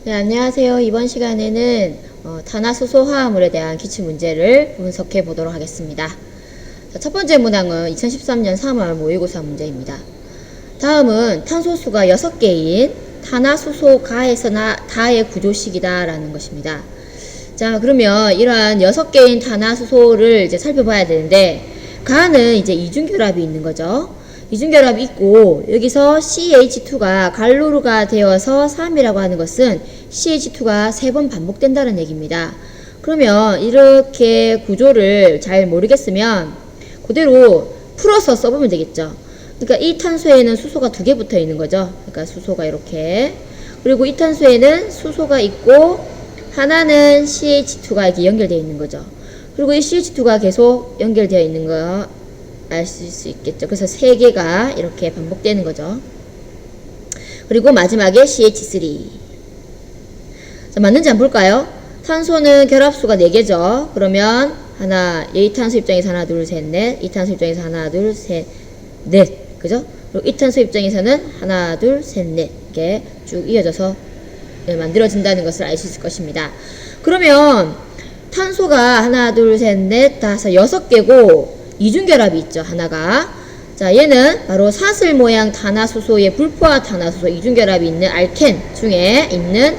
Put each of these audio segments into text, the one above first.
네, 안녕하세요. 이번 시간에는 탄화수소 화합물에 대한 기출문제를 분석해 보도록 하겠습니다. 자, 첫 번째 문항은 2013년 3월 모의고사 문제입니다. 다음은 탄소수가 6개인 탄화수소 가에서 다의 구조식이다 라는 것입니다. 자, 그러면 이러한 6개인 탄화수소를 이제 살펴봐야 되는데, 가는 이제 이중결합이 있는 거죠. 이중결합이 있고, 여기서 CH2가 갈루르가 되어서 3이라고 하는 것은 CH2가 3번 반복된다는 얘기입니다. 그러면 이렇게 구조를 잘 모르겠으면 그대로 풀어서 써보면 되겠죠. 그러니까 이 탄소에는 수소가 2개 붙어 있는 거죠. 그러니까 수소가 이렇게. 그리고 이 탄소에는 수소가 있고, 하나는 CH2가 이렇게 연결되어 있는 거죠. 그리고 이 CH2가 계속 연결되어 있는 거 아실 수 있겠죠. 그래서 3개가 이렇게 반복되는 거죠. 그리고 마지막에 CH3. 자, 맞는지 한번 볼까요? 탄소는 결합수가 4개죠. 그러면 이 탄소 입장에서 하나, 둘, 셋, 넷. 이 탄소 입장에서 하나, 둘, 셋, 넷. 그죠? 그리고 이 탄소 입장에서는 하나, 둘, 셋, 넷. 이렇게 쭉 이어져서 만들어진다는 것을 알 수 있을 것입니다. 그러면 탄소가 하나, 둘, 셋, 넷, 다섯, 6개고 이중결합이 있죠. 하나가. 자, 얘는 바로 사슬 모양 탄화수소의 불포화 탄화수소 이중결합이 있는 알켄 중에 있는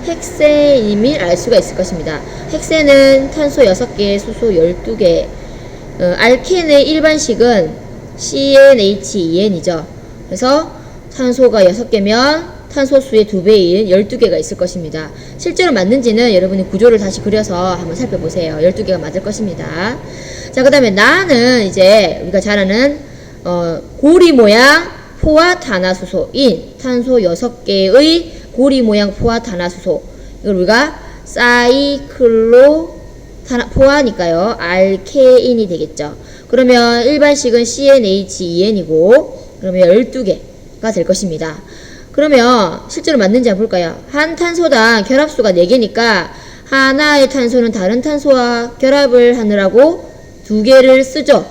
헥센임을 알 수가 있을 것입니다. 헥센은 탄소 6개, 수소 12개. 알켄의 일반식은 CnH2n이죠. 그래서 탄소가 6개면 탄소수의 2배인 12개가 있을 것입니다. 실제로 맞는지는 여러분이 구조를 다시 그려서 한번 살펴보세요. 12개가 맞을 것입니다. 자, 그 다음에 나는 이제 우리가 잘 아는 고리 모양 포화 탄화수소인 탄소 6개의 고리 모양 포화 탄화수소, 이걸 우리가 사이클로 포화니까요 알케인이 되겠죠. 그러면 일반식은 CnH2n이고 그러면 12개가 될 것입니다. 그러면 실제로 맞는지 한번 볼까요? 한 탄소당 결합수가 4개니까 하나의 탄소는 다른 탄소와 결합을 하느라고 2개를 쓰죠.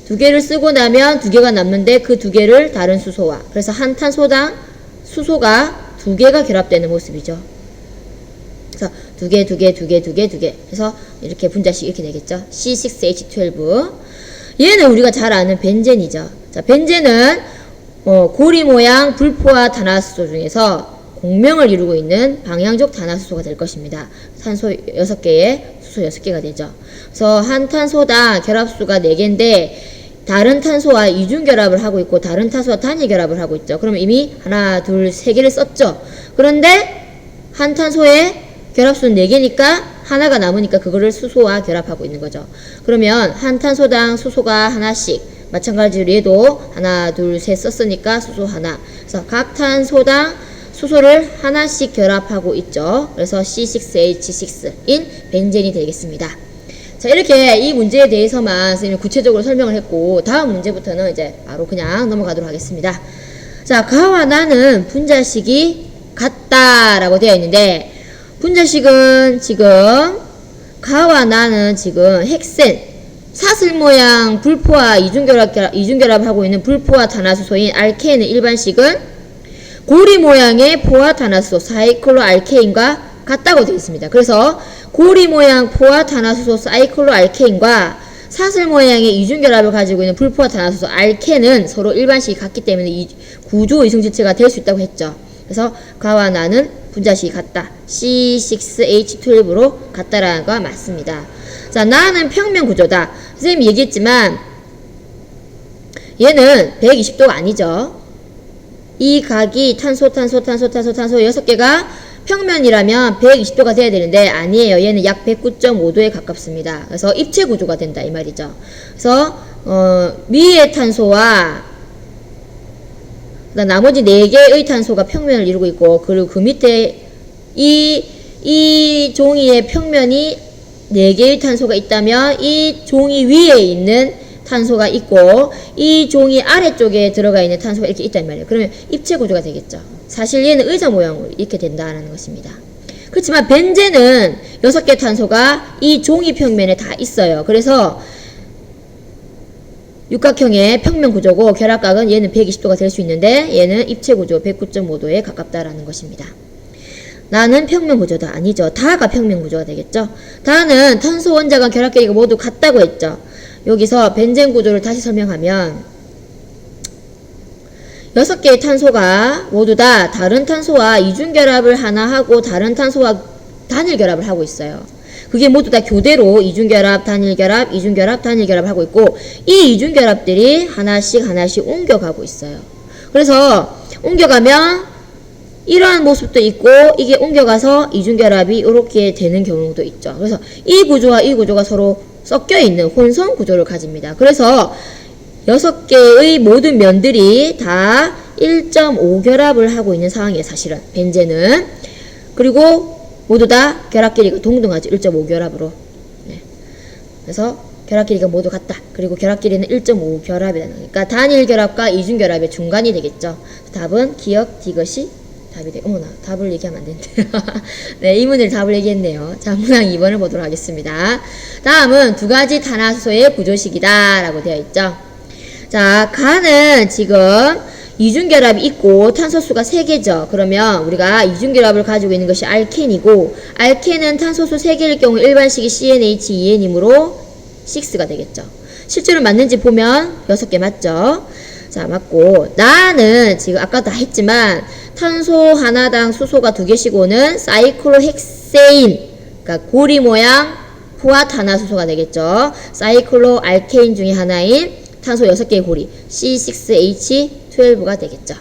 2개를 쓰고 나면 2개가 남는데 그 2개를 다른 수소와, 그래서 한 탄소당 수소가 2개가 결합되는 모습이죠. 그래서 2개 해서 이렇게 분자식 이렇게 되겠죠. C6H12. 얘는 우리가 잘 아는 벤젠이죠. 자, 벤젠은 고리 모양 불포화 탄화수소 중에서 공명을 이루고 있는 방향적 탄화수소가 될 것입니다. 탄소 6개에 수소 6개가 되죠. 그래서 한 탄소당 결합수가 4개인데 다른 탄소와 이중결합을 하고 있고 다른 탄소와 단일결합을 하고 있죠. 그러면 이미 하나, 둘, 3개를 썼죠. 그런데 한 탄소에 결합수는 4개니까 하나가 남으니까 그거를 수소와 결합하고 있는 거죠. 그러면 한 탄소당 수소가 하나씩, 마찬가지로 얘도 하나, 둘, 셋 썼으니까 수소 하나. 그래서 각 탄소당 수소를 하나씩 결합하고 있죠. 그래서 C6H6인 벤젠이 되겠습니다. 자, 이렇게 이 문제에 대해서만 선생님이 구체적으로 설명을 했고, 다음 문제부터는 이제 바로 그냥 넘어가도록 하겠습니다. 자, 가와 나는 분자식이 같다라고 되어 있는데, 분자식은 지금 가와 나는 지금 헥센 사슬 모양 불포화 이중결합하고 있는 불포화 탄화수소인 알케인의 일반식은 고리 모양의 포화 탄화수소 사이클로 알케인과 같다고 되어 있습니다. 그래서 고리 모양 포화 탄화수소 사이클로 알케인과 사슬 모양의 이중결합을 가지고 있는 불포화 탄화수소 알켄은 서로 일반식이 같기 때문에 이 구조 이성질체가 될 수 있다고 했죠. 그래서 가와 나는 분자식이 같다. C6H12로 같다라는 거 맞습니다. 자, 나는 평면 구조다. 선생님이 얘기했지만 얘는 120도가 아니죠. 이 각이 탄소 6개가 평면이라면 120도가 돼야 되는데 아니에요. 얘는 약 109.5도에 가깝습니다. 그래서 입체 구조가 된다 이 말이죠. 그래서 위의 탄소와 나머지 4개의 탄소가 평면을 이루고 있고, 그리고 그 밑에 이 종이의 평면이 4개의 탄소가 있다면 이 종이 위에 있는 탄소가 있고 이 종이 아래쪽에 들어가 있는 탄소가 이렇게 있단 말이에요. 그러면 입체 구조가 되겠죠. 사실 얘는 의자 모양으로 이렇게 된다는 것입니다. 그렇지만 벤젠은 6개 탄소가 이 종이 평면에 다 있어요. 그래서 육각형의 평면 구조고 결합각은 얘는 120도가 될 수 있는데 얘는 입체 구조 109.5도에 가깝다라는 것입니다. 나는 평면 구조다. 아니죠. 다가 평면 구조가 되겠죠. 다는 탄소 원자가 결합 계리가 모두 같다고 했죠. 여기서 벤젠 구조를 다시 설명하면 6개의 탄소가 모두 다 다른 탄소와 이중결합을 하나 하고 다른 탄소와 단일결합을 하고 있어요. 그게 모두 다 교대로 이중결합, 단일결합, 이중결합, 단일결합을 하고 있고 이 이중결합들이 하나씩 옮겨가고 있어요. 그래서 옮겨가면 이러한 모습도 있고 이게 옮겨가서 이중결합이 이렇게 되는 경우도 있죠. 그래서 이 구조와 이 구조가 서로 섞여있는 혼성 구조를 가집니다. 그래서 6개의 모든 면들이 다 1.5 결합을 하고 있는 상황이에요. 사실은 벤젠은. 그리고 모두 다 결합 길이가 동등하죠. 1.5 결합으로. 네. 그래서 결합 길이가 모두 같다. 그리고 결합 길이는 1.5 결합이다. 그러니까 단일 결합과 이중 결합의 중간이 되겠죠. 답은 기억 디귿이 답이 돼. 어머나, 답을 얘기하면 안 되는데. 네, 이 문제를 답을 얘기했네요. 자, 문항 2번을 보도록 하겠습니다. 다음은 두 가지 탄화수소의 구조식이다 라고 되어 있죠. 자, 가는 지금 이중결합이 있고 탄소수가 3개죠. 그러면 우리가 이중결합을 가지고 있는 것이 알켄이고 알켄은 탄소수 3개일 경우 일반식이 CnH2n이므로 6가 되겠죠. 실제로 맞는지 보면 6개 맞죠. 자, 맞고 나는 지금 아까 다 했지만 탄소 하나당 수소가 2개씩 사이클로헥세인 그러니까 고리 모양 포화탄화수소가 되겠죠. 사이클로알케인 중에 하나인 탄소 6개의 고리 C6H12가 되겠죠.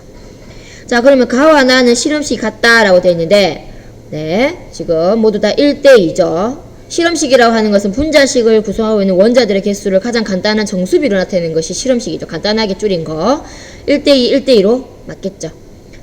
자, 그러면 가와 나는 실험식이 같다라고 되어 있는데 네, 지금 모두 다 1대2죠. 실험식이라고 하는 것은 분자식을 구성하고 있는 원자들의 개수를 가장 간단한 정수비로 나타내는 것이 실험식이죠. 간단하게 줄인 거 1대2, 1대2로 맞겠죠.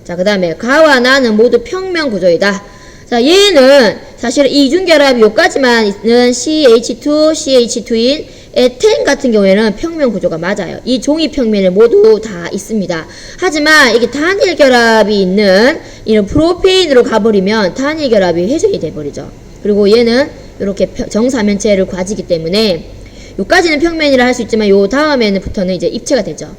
자, 그 다음에 가와 나는 모두 평면 구조이다. 자, 얘는 사실 이중결합이 요까지만 있는 CH2, CH2인 에텐 같은 경우에는 평면 구조가 맞아요. 이 종이 평면에 모두 다 있습니다. 하지만 이게 단일 결합이 있는 이런 프로페인으로 가버리면 단일 결합이 훼손이 돼버리죠. 그리고 얘는 이렇게 정사면체를 가지기 때문에 요까지는 평면이라 할 수 있지만 요 다음에는부터는 이제 입체가 되죠.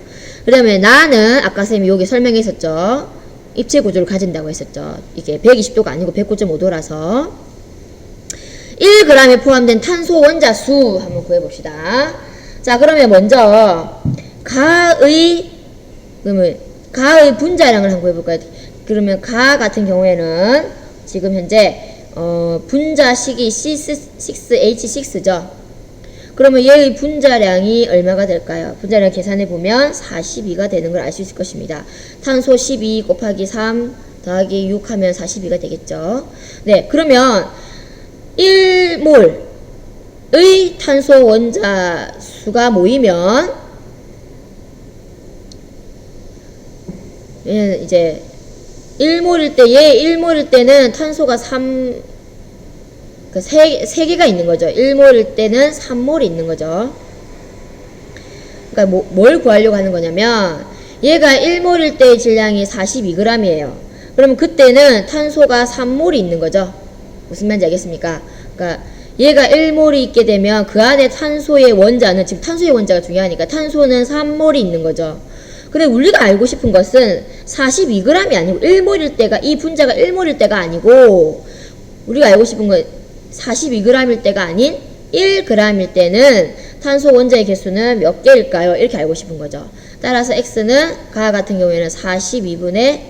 그 다음에 나는 아까 쌤이 여기 설명했었죠. 입체 구조를 가진다고 했었죠. 이게 120도가 아니고 109.5도라서 1g에 포함된 탄소 원자 수 한번 구해봅시다. 자, 그러면 먼저 가의 분자량을 한번 구해볼까요? 그러면 가 같은 경우에는 지금 현재 분자식이 C6H6죠. 그러면 얘의 분자량이 얼마가 될까요? 분자량 계산해보면 42가 되는 걸 알 수 있을 것입니다. 탄소 12 곱하기 3 더하기 6 하면 42가 되겠죠. 네, 그러면 1몰의 탄소 원자 수가 모이면 얘는 이제 1몰일 때, 얘 1몰일 때는 탄소가 3개가 있는 거죠. 1몰일 때는 3몰이 있는 거죠. 그러니까 뭘 구하려고 하는 거냐면 얘가 1몰일 때의 질량이 42g이에요. 그러면 그때는 탄소가 3몰이 있는 거죠. 무슨 말인지 알겠습니까? 그러니까 얘가 1몰이 있게 되면 그 안에 탄소의 원자는, 지금 탄소의 원자가 중요하니까 탄소는 3몰이 있는 거죠. 근데 우리가 알고 싶은 것은 42g이 아니고 1몰일 때가, 이 분자가 1몰일 때가 아니고 우리가 알고 싶은 건 42g일 때가 아닌 1g일 때는 탄소 원자의 개수는 몇 개일까요? 이렇게 알고 싶은 거죠. 따라서 x는 가 같은 경우에는 42분의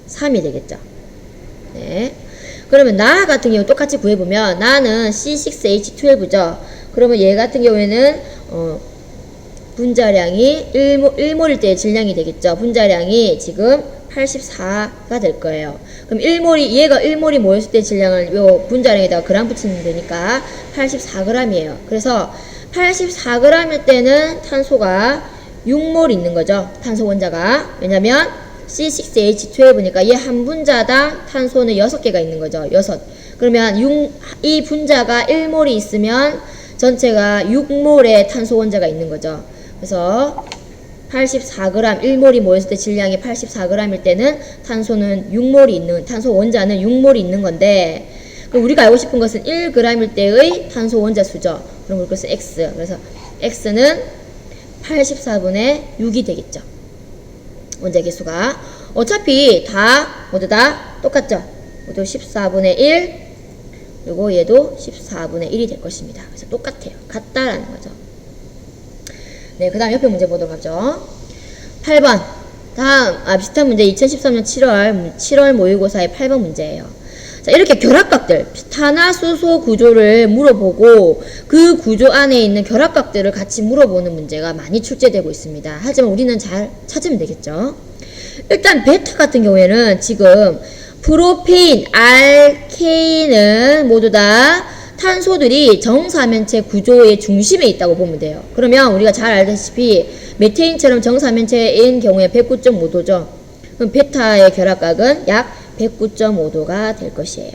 3이 되겠죠. 네. 그러면 나 같은 경우 똑같이 구해보면 나는 C6H12죠. 그러면 얘 같은 경우에는 분자량이 1몰일 때의 질량이 되겠죠. 분자량이 지금 84가 될 거예요. 그럼 얘가 1몰이 모였을 때 질량을 요 분자량에다가 그램 붙이면 되니까 84g이에요. 그래서 84g일 때는 탄소가 6몰 있는 거죠. 탄소 원자가. 왜냐면 C6H12니까 얘 한 분자당 탄소는 6개가 있는 거죠. 6. 그러면 이 분자가 1몰이 있으면 전체가 6몰의 탄소 원자가 있는 거죠. 그래서 84g, 1몰이 모였을 때 질량이 84g일 때는 탄소는 6몰이 있는, 탄소 원자는 6몰이 있는 건데, 우리가 알고 싶은 것은 1g일 때의 탄소 원자 수죠. 그럼 그것은 x. 그래서 x는 84분의 6이 되겠죠. 원자 개수가. 어차피 모두 다 똑같죠. 모두 14분의 1, 그리고 얘도 14분의 1이 될 것입니다. 그래서 똑같아요. 같다라는 거죠. 네, 그 다음 옆에 문제 보도록 하죠. 8번. 다음, 비슷한 문제 2013년 7월 모의고사의 8번 문제예요. 자, 이렇게 결합각들, 탄화수소 구조를 물어보고 그 구조 안에 있는 결합각들을 같이 물어보는 문제가 많이 출제되고 있습니다. 하지만 우리는 잘 찾으면 되겠죠. 일단 베타 같은 경우에는 지금 프로페인, 알케인은 모두 다 탄소들이 정사면체 구조의 중심에 있다고 보면 돼요. 그러면 우리가 잘 알다시피 메테인처럼 정사면체인 경우에 109.5도죠. 그럼 베타의 결합각은 약 109.5도가 될 것이에요.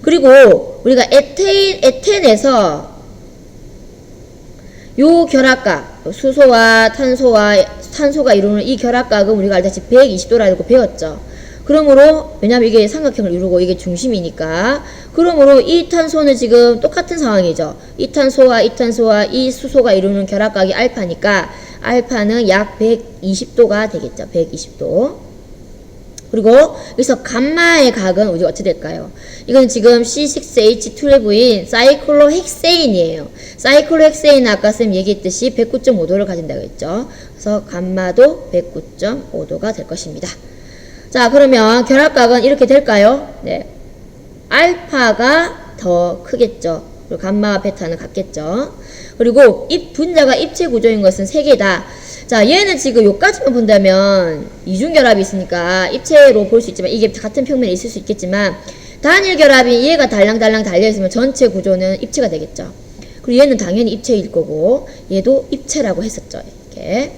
그리고 우리가 에텐에서 요 결합각, 수소와 탄소가 이루는 이 결합각은 우리가 알다시피 120도라고 배웠죠. 그러므로 왜냐면 이게 삼각형을 이루고 이게 중심이니까, 그러므로 이 탄소는 지금 똑같은 상황이죠. 이 탄소와 이 수소가 이루는 결합각이 알파니까 알파는 약 120도가 되겠죠. 120도. 그리고 여기서 감마의 각은 우리가 어떻게 될까요? 이건 지금 C6H12인 사이클로헥세인이에요. 사이클로헥세인은 아까 쌤 얘기했듯이 109.5도를 가진다고 했죠. 그래서 감마도 109.5도가 될 것입니다. 자, 그러면 결합각은 이렇게 될까요? 네. 알파가 더 크겠죠. 그리고 감마와 베타는 같겠죠. 그리고 분자가 입체 구조인 것은 3개다. 자, 얘는 지금 요까지만 본다면 이중결합이 있으니까 입체로 볼 수 있지만 이게 같은 평면에 있을 수 있겠지만 단일 결합이 얘가 달랑달랑 달려있으면 전체 구조는 입체가 되겠죠. 그리고 얘는 당연히 입체일 거고 얘도 입체라고 했었죠. 이렇게.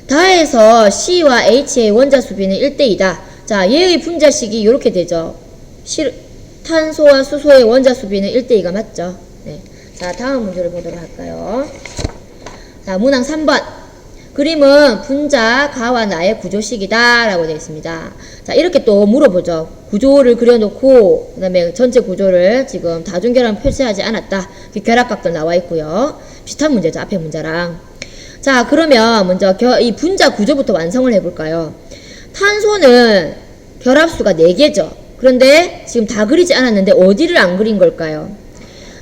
다해서 C와 H의 원자 수비는 1대2다. 자, 얘의 분자식이 이렇게 되죠. 탄소와 수소의 원자 수비는 1대2가 맞죠. 네. 자, 다음 문제를 보도록 할까요? 자, 문항 3번. 그림은 분자 가와 나의 구조식이다 라고 되어 있습니다. 자, 이렇게 또 물어보죠. 구조를 그려놓고 그 다음에 전체 구조를 지금 다중결합 표시하지 않았다. 결합각들 나와 있고요. 비슷한 문제죠. 앞에 문제랑. 자, 그러면 먼저 이 분자 구조부터 완성을 해볼까요? 탄소는 결합수가 4개죠. 그런데 지금 다 그리지 않았는데 어디를 안 그린 걸까요?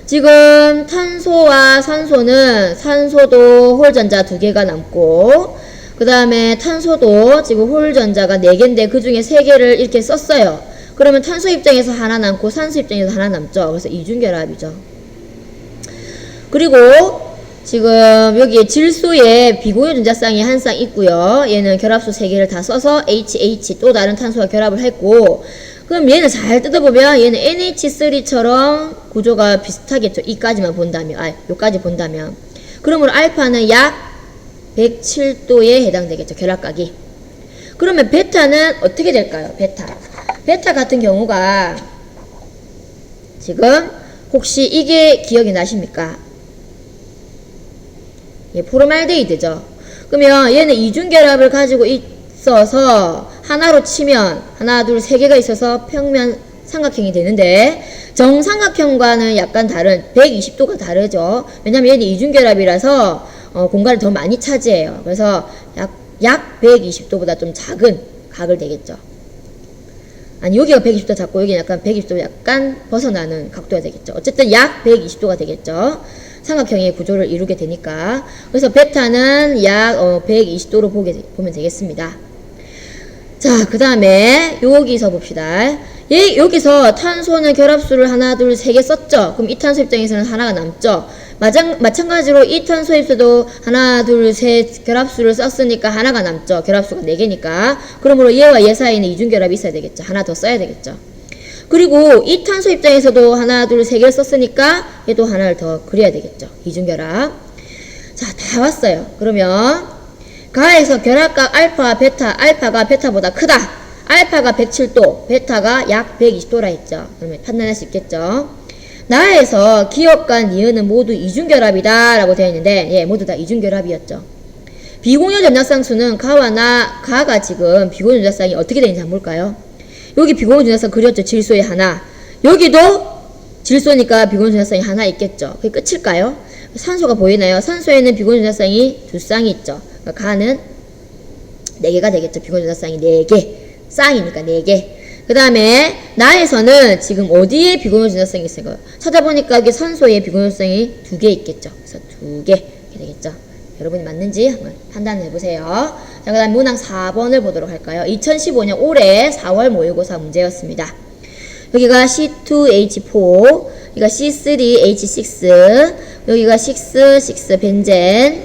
지금 탄소와 산소도 홀전자 2개가 남고, 그 다음에 탄소도 지금 홀전자가 4개인데 그 중에 3개를 이렇게 썼어요. 그러면 탄소 입장에서 하나 남고 산소 입장에서 하나 남죠. 그래서 이중결합이죠. 그리고 지금 여기 질소에 비공유 전자쌍이 한 쌍 있고요. 얘는 결합수 3개를 다 써서 HH 또 다른 탄소와 결합을 했고, 그럼 얘는 잘 뜯어보면 얘는 NH3처럼 구조가 비슷하겠죠. 이까지만 본다면, 요까지 본다면. 그러므로 알파는 약 107도에 해당되겠죠. 결합각이. 그러면 베타는 어떻게 될까요? 베타 같은 경우가 지금 혹시 이게 기억이 나십니까? 예, 포르말데히드죠. 그러면 얘는 이중결합을 가지고 있어서 하나로 치면 하나, 둘, 3개가 있어서 평면 삼각형이 되는데 정삼각형과는 약간 다른 120도가 다르죠. 왜냐면 얘는 이중결합이라서 공간을 더 많이 차지해요. 그래서 약 120도보다 좀 작은 각을 되겠죠. 아니, 여기가 120도 작고 여기는 약간 120도 약간 벗어나는 각도가 되겠죠. 어쨌든 약 120도가 되겠죠. 삼각형의 구조를 이루게 되니까. 그래서 베타는 약 120도로 보면 되겠습니다. 자, 그 다음에 여기서 봅시다. 여기서 탄소는 결합수를 하나, 둘, 3개 썼죠. 그럼 이 탄소 입장에서는 하나가 남죠. 마찬가지로 이 탄소 입수도 하나, 둘, 셋 결합수를 썼으니까 하나가 남죠. 결합수가 4개니까. 그러므로 얘와 얘 사이에는 이중결합이 있어야 되겠죠. 하나 더 써야 되겠죠. 그리고 이 탄소 입장에서도 하나, 둘, 3개를 썼으니까 얘도 하나를 더 그려야 되겠죠. 이중결합. 자, 다 왔어요. 그러면 가에서 결합각 알파, 베타, 알파가 베타보다 크다. 알파가 107도, 베타가 약 120도라 했죠. 그러면 판단할 수 있겠죠. 나에서 기업과 니은은 모두 이중결합이다 라고 되어 있는데, 예, 모두 다 이중결합이었죠. 비공유 전자쌍수는 가가 지금 비공유 전자쌍이 어떻게 되는지 한번 볼까요? 여기 비공유 전자쌍 그렸죠. 질소에 하나. 여기도 질소니까 비공유 전자쌍이 하나 있겠죠. 그게 끝일까요? 산소가 보이나요? 산소에는 비공유 전자쌍이 2쌍이 있죠. 그러니까 가는 4개가 되겠죠. 비공유 전자쌍이 4개. 쌍이니까 4개. 그 다음에 나에서는 지금 어디에 비공유 진화성이 있을까요? 찾아보니까 여기 산소에 비공유성이 2개 있겠죠. 그래서 2개 이렇게 되겠죠. 여러분이 맞는지 한번 판단해 보세요. 자, 그 다음 문항 4번을 보도록 할까요? 2015년 올해 4월 모의고사 문제였습니다. 여기가 C2H4, 여기가 C3H6, 여기가 6 벤젠,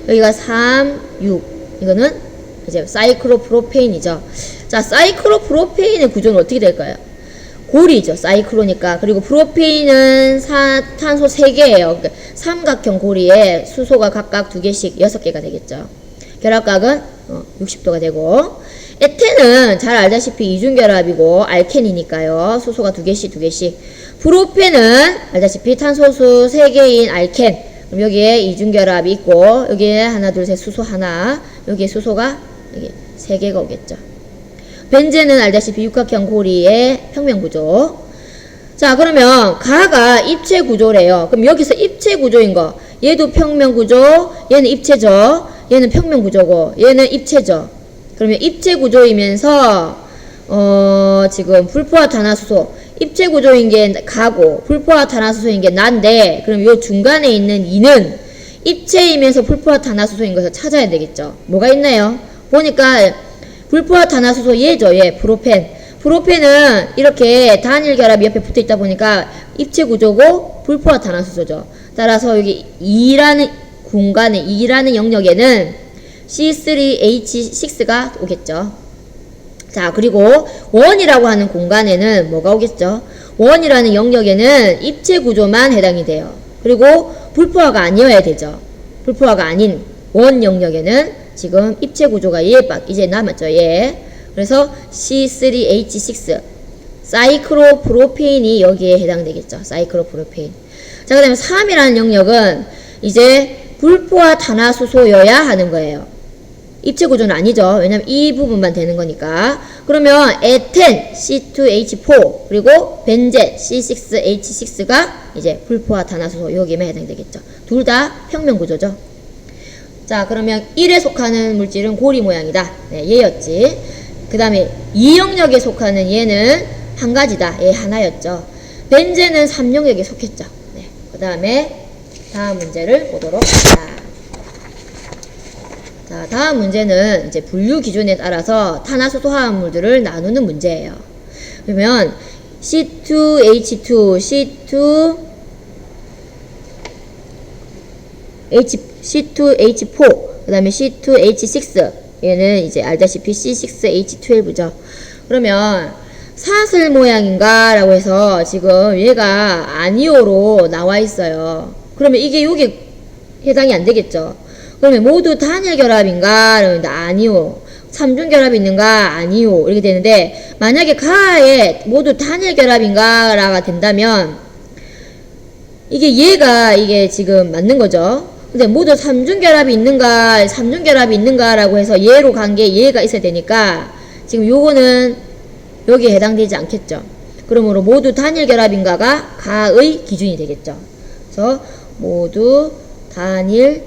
여기가 3, 6. 이거는 이제 사이클로프로페인이죠. 자, 사이클로프로페인의 구조는 어떻게 될까요? 고리죠. 사이클로니까. 그리고 프로페인은 탄소 3개예요. 그러니까 삼각형 고리에 수소가 각각 2개씩 6개가 되겠죠. 결합각은 60도가 되고, 에텐은 잘 알다시피 이중결합이고 알켄이니까요. 수소가 2개씩. 프로펜은 알다시피 탄소수 3개인 알켄. 그럼 여기에 이중결합이 있고, 여기에 하나, 둘, 셋 수소 하나, 여기에 수소가 여기 3개가 오겠죠. 벤젠은 알다시피 육각형 고리의 평면구조. 자, 그러면 가가 입체 구조래요. 그럼 여기서 입체 구조인 거, 얘도 평면구조, 얘는 입체죠. 얘는 평면구조고, 얘는 입체죠. 그러면 입체 구조이면서 지금 불포화탄화수소, 입체 구조인 게 가고 불포화탄화수소인 게 난데, 그럼 요 중간에 있는 이는 입체이면서 불포화탄화수소인 것을 찾아야 되겠죠. 뭐가 있나요? 보니까 불포화탄화수소 얘죠. 얘 프로펜. 프로펜은 이렇게 단일 결합이 옆에 붙어 있다 보니까 입체 구조고 불포화탄화수소죠. 따라서 여기 2라는 공간에, 2라는 영역에는 C3H6가 오겠죠. 자, 그리고 1이라고 하는 공간에는 뭐가 오겠죠? 1이라는 영역에는 입체 구조만 해당이 돼요. 그리고 불포화가 아니어야 되죠. 불포화가 아닌 1 영역에는 지금 입체 구조가 이제 남았죠. 얘. 그래서 C3H6 사이클로프로페인이 여기에 해당되겠죠. 사이클로프로페인. 자, 그 다음에 3이라는 영역은 이제 불포화탄화수소여야 하는 거예요. 입체 구조는 아니죠. 왜냐면 이 부분만 되는 거니까. 그러면 에텐 C2H4 그리고 벤젠 C6H6가 이제 불포화탄화수소 여기에만 해당되겠죠. 둘 다 평면 구조죠. 자, 그러면 1에 속하는 물질은 고리 모양이다. 네, 얘였지. 그 다음에 2 영역에 속하는 얘는 한 가지다. 얘 하나였죠. 벤젠은 3 영역에 속했죠. 네, 그 다음에 다음 문제를 보도록 합니다. 자, 다음 문제는 이제 분류 기준에 따라서 탄화수소 화합물들을 나누는 문제예요. 그러면 C2H2, C2H4, 그 다음에 C2H6, 얘는 이제 알다시피 C6H12죠. 그러면 사슬 모양인가? 라고 해서 지금 얘가 아니오로 나와 있어요. 그러면 이게 여기 해당이 안 되겠죠. 그러면 모두 단일 결합인가? 그러면 아니오. 3중 결합이 있는가? 아니오. 이렇게 되는데, 만약에 가에 모두 단일 결합인가? 라가 된다면, 이게 지금 맞는 거죠. 근데 모두 3중 결합이 있는가? 3중 결합이 있는가? 라고 해서 얘로 간 게 얘가 있어야 되니까, 지금 요거는 여기에 해당되지 않겠죠. 그러므로 모두 단일 결합인가가 가의 기준이 되겠죠. 그래서 모두 단일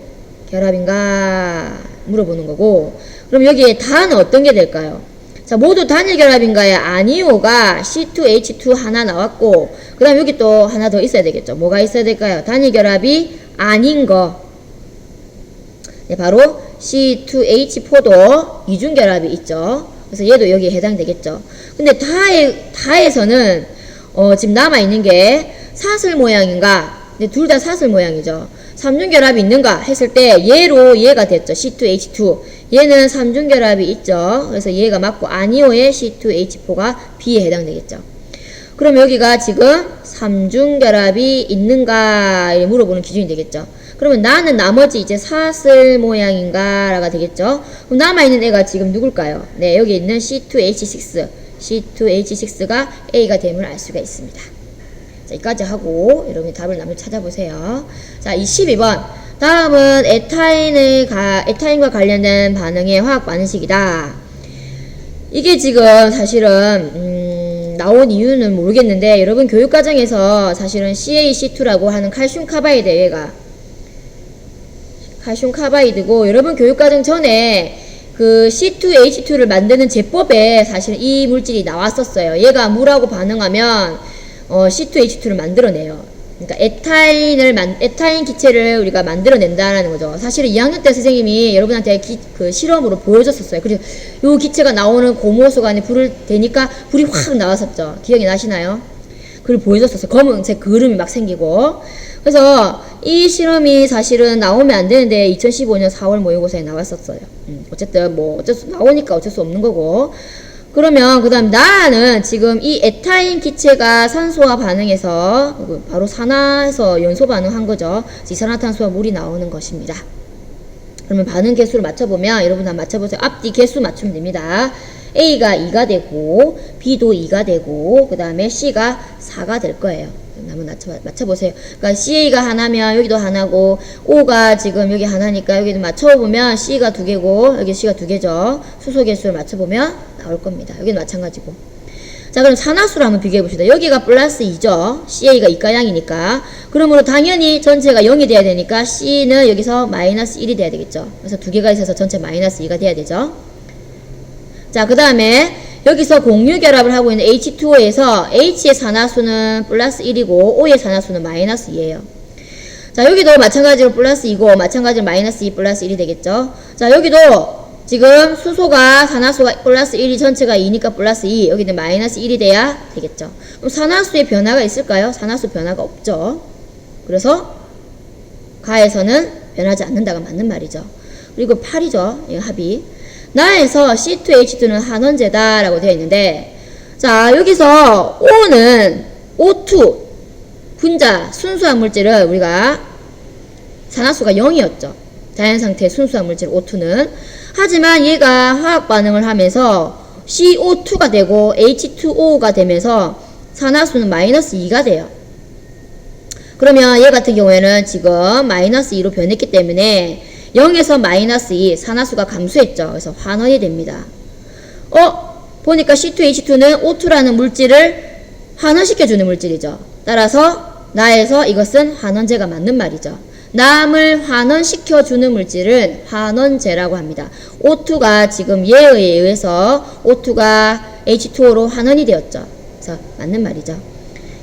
결합인가 물어보는 거고, 그럼 여기에 다는 어떤 게 될까요? 자, 모두 단일 결합인가에 아니오가 C2H2 하나 나왔고, 그 다음 여기 또 하나 더 있어야 되겠죠. 뭐가 있어야 될까요? 단일 결합이 아닌 거. 네, 바로 C2H4도 이중 결합이 있죠. 그래서 얘도 여기에 해당되겠죠. 근데 다에서는 지금 남아있는 게 사슬 모양인가? 근데 둘 다 사슬 모양이죠. 3중 결합이 있는가 했을 때 얘로 얘가 됐죠. C2H2. 얘는 3중 결합이 있죠. 그래서 얘가 맞고 아니오의 C2H4가 B에 해당되겠죠. 그럼 여기가 지금 3중 결합이 있는가 물어보는 기준이 되겠죠. 그러면 나는 나머지 이제 사슬 모양인가 라가 되겠죠. 그럼 남아있는 애가 지금 누굴까요? 네, 여기 있는 C2H6. C2H6가 A가 됨을 알 수가 있습니다. 자, 여기까지 하고 여러분이 답을 남을 찾아보세요. 자, 22번. 다음은 에타인과 관련된 반응의 화학 반응식이다. 이게 지금 사실은 나온 이유는 모르겠는데, 여러분 교육과정에서 사실은 CaC2라고 하는 칼슘 카바이드, 얘가 칼슘 카바이드고, 여러분 교육과정 전에 그 C2H2를 만드는 제법에 사실 이 물질이 나왔었어요. 얘가 물하고 반응하면 C2H2를 만들어내요. 그러니까 에타인 기체를 우리가 만들어낸다라는 거죠. 사실은 2학년 때 선생님이 여러분한테 그 실험으로 보여줬었어요. 그리고 요 기체가 나오는 고무호수가 안에 불을 대니까 불이 확 나왔었죠. 기억이 나시나요? 그걸 보여줬었어요. 검은색 그름이 막 생기고. 그래서 이 실험이 사실은 나오면 안 되는데 2015년 4월 모의고사에 나왔었어요. 어쨌든 뭐 나오니까 어쩔 수 없는 거고. 그러면 그 다음 나는 지금 이 에타인 기체가 산소와 반응해서 바로 산화해서 연소 반응한 거죠. 이산화탄소와 물이 나오는 것입니다. 그러면 반응 개수를 맞춰보면 여러분 한번 맞춰보세요. 앞뒤 개수 맞추면 됩니다. A가 2가 되고 B도 2가 되고 그 다음에 C가 4가 될 거예요. 한번 맞춰보세요. 그러니까 CA가 하나면 여기도 하나고 O가 지금 여기 하나니까 여기도 맞춰보면 C가 2개고 여기 C가 2개죠. 수소 개수를 맞춰보면 나올 겁니다. 여기는 마찬가지고. 자, 그럼 산화수를 한번 비교해 봅시다. 여기가 플러스 2죠. CA가 이가양이니까. 그러므로 당연히 전체가 0이 돼야 되니까 C는 여기서 마이너스 1이 돼야 되겠죠. 그래서 2개가 있어서 전체 마이너스 2가 돼야 되죠. 자, 그 다음에 여기서 공유 결합을 하고 있는 H2O에서 H의 산화수는 플러스 1이고 O의 산화수는 마이너스 2예요. 자, 여기도 마찬가지로 플러스 2고 마찬가지로 마이너스 2 플러스 1이 되겠죠. 자, 여기도 지금 수소가 산화수가 플러스 1이 전체가 2니까 플러스 2, 여기는 마이너스 1이 돼야 되겠죠. 그럼 산화수의 변화가 있을까요? 산화수 변화가 없죠. 그래서 가에서는 변하지 않는다가 맞는 말이죠. 그리고 8이죠. 이 합이. 나에서 C2H2는 한원제다 라고 되어 있는데, 자, 여기서 O는 O2 분자 순수한 물질은 우리가 산화수가 0이었죠. 자연상태 순수한 물질 O2는. 하지만 얘가 화학 반응을 하면서 CO2가 되고 H2O가 되면서 산화수는 마이너스 2가 돼요. 그러면 얘 같은 경우에는 지금 마이너스 2로 변했기 때문에 0에서 마이너스 2 산화수가 감소했죠. 그래서 환원이 됩니다. 보니까 C2H2는 O2라는 물질을 환원시켜주는 물질이죠. 따라서 나에서 이것은 환원제가 맞는 말이죠. 남을 환원시켜주는 물질은 환원제라고 합니다. O2가 지금 얘에 의해서 O2가 H2O로 환원이 되었죠. 그래서 맞는 말이죠.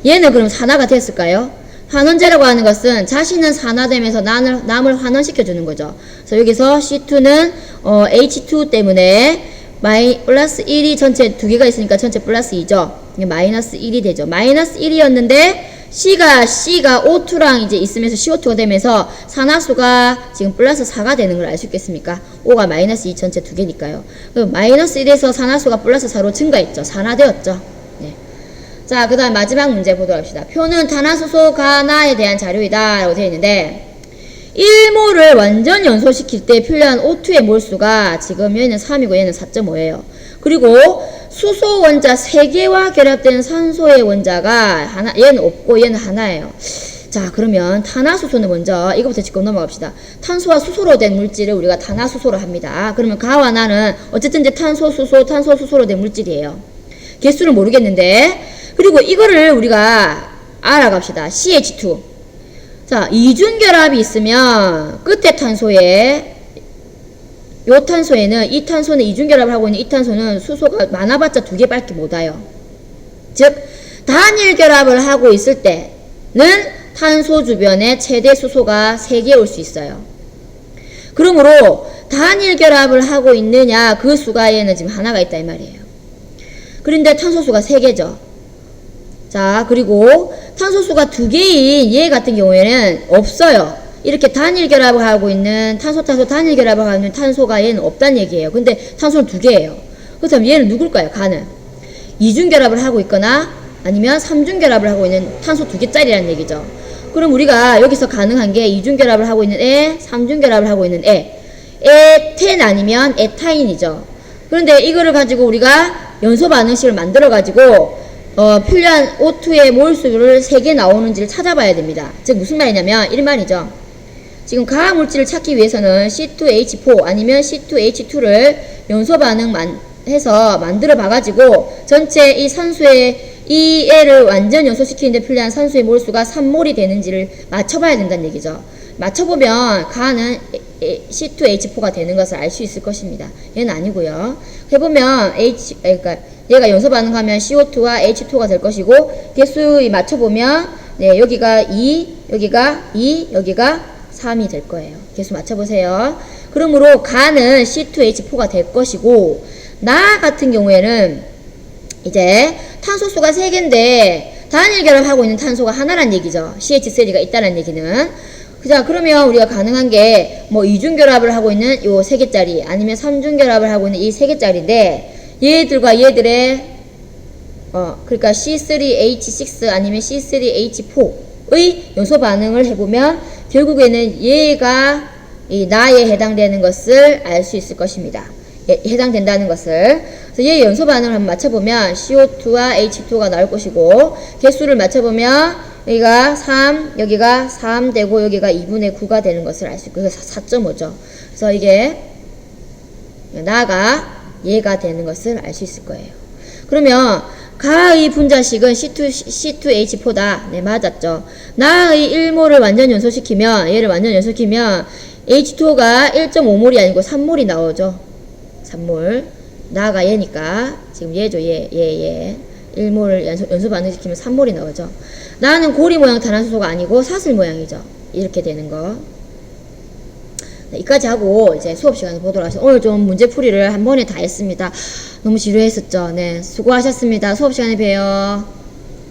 얘는 그럼 산화가 됐을까요? 환원제라고 하는 것은 자신은 산화되면서 남을 환원시켜주는 거죠. 그래서 여기서 C2는 H2 때문에 플러스 1이 전체 2개가 있으니까 전체 플러스 2죠. 마이너스 1이 되죠. 마이너스 1이었는데 C가 O2랑 이제 있으면서 CO2가 되면서 산화수가 지금 플러스 4가 되는 걸 알 수 있겠습니까? O가 마이너스 2 전체 2개니까요. 마이너스 1에서 산화수가 플러스 4로 증가했죠. 산화되었죠. 네. 자, 그 다음 마지막 문제 보도록 합시다. 표는 탄화수소 가나에 대한 자료이다 라고 되어 있는데 1몰을 완전 연소시킬 때 필요한 O2의 몰수가 지금 얘는 3이고 얘는 4.5예요. 그리고 수소 원자 3개와 결합된 산소의 원자가 하나, 얘는 없고 얘는 하나예요. 자, 그러면 탄화수소는 먼저 이거부터 짚고 넘어갑시다. 탄소와 수소로 된 물질을 우리가 탄화수소로 합니다. 그러면 가와 나는 어쨌든 이제 탄소, 수소로 된 물질이에요. 개수를 모르겠는데, 그리고 이거를 우리가 알아갑시다. CH2. 자, 이중결합이 있으면 끝에 탄소에 요 탄소에는 이 탄소는 이중결합을 하고 있는 이 탄소는 수소가 많아봤자 2개밖에 못 와요. 즉 단일결합을 하고 있을 때는 탄소 주변에 최대 수소가 3개 올 수 있어요. 그러므로 단일결합을 하고 있느냐 그 수가 얘는 지금 하나가 있다 이 말이에요. 그런데 탄소수가 3개죠. 자, 그리고 탄소수가 2개인 얘 같은 경우에는 없어요. 이렇게 단일결합을 하고 있는 탄소 단일결합을 하고 있는 탄소가 얘는 없다는 얘기예요. 근데 탄소는 2개예요. 그렇다면 얘는 누굴까요? 가는 이중결합을 하고 있거나 아니면 삼중결합을 하고 있는 탄소 2개짜리라는 얘기죠. 그럼 우리가 여기서 가능한 게 이중결합을 하고 있는 애, 삼중결합을 하고 있는 에텐 아니면 에타인이죠. 그런데 이거를 가지고 우리가 연소 반응식을 만들어 가지고 필요한 O2의 몰수를 3개 나오는지를 찾아봐야 됩니다. 즉 무슨 말이냐면 이런 말이죠. 지금 가물질을 찾기 위해서는 C2H4 아니면 C2H2를 연소 반응해서 만들어 봐가지고 전체 이 산소의 이 애를 완전 연소시키는데 필요한 산소의 몰수가 3몰이 되는지를 맞춰봐야 된다는 얘기죠. 맞춰보면 가는 C2H4가 되는 것을 알 수 있을 것입니다. 얘는 아니고요. 해보면 그러니까 얘가 연소 반응하면 CO2와 H2가 될 것이고 개수 맞춰보면 네, 여기가 2, 여기가 2, 여기가 3이 될 거예요. 개수 맞춰보세요. 그러므로 가는 C2H4가 될 것이고 나 같은 경우에는 이제 탄소수가 3개인데 단일 결합하고 있는 탄소가 하나란 얘기죠. CH3가 있다는 얘기는. 자, 그러면 우리가 가능한 게 뭐 이중 결합을 하고 있는 요 3개짜리 아니면 3중 결합을 하고 있는 이 3개짜리인데 얘들과 얘들의 그러니까 C3H6 아니면 C3H4의 연소 반응을 해보면 결국에는 얘가 이 나에 해당되는 것을 알 수 있을 것입니다. 해당된다는 것을. 그래서 얘 연소 반응을 한번 맞춰보면 CO2와 H2가 나올 것이고 개수를 맞춰보면 여기가 3, 여기가 3 되고 여기가 2분의 9가 되는 것을 알 수 있고 그래서 4.5죠. 그래서 이게 나가 얘가 되는 것을 알 수 있을 거예요. 그러면 가의 분자식은 C2H4다. 네, 맞았죠. 나의 1몰을 완전 연소시키면 얘를 완전 연소시키면 H2가 1.5몰이 아니고 3몰이 나오죠. 3몰. 나가 얘니까 지금 얘죠. 얘 1몰을 연소 반응시키면 3몰이 나오죠. 나는 고리 모양 탄화수소가 아니고 사슬 모양이죠. 이렇게 되는 거. 네, 여기까지 하고 이제 수업 시간에 보도록 하겠습니다. 오늘 좀 문제풀이를 한 번에 다 했습니다. 너무 지루했었죠. 네, 수고하셨습니다. 수업 시간에 봬요.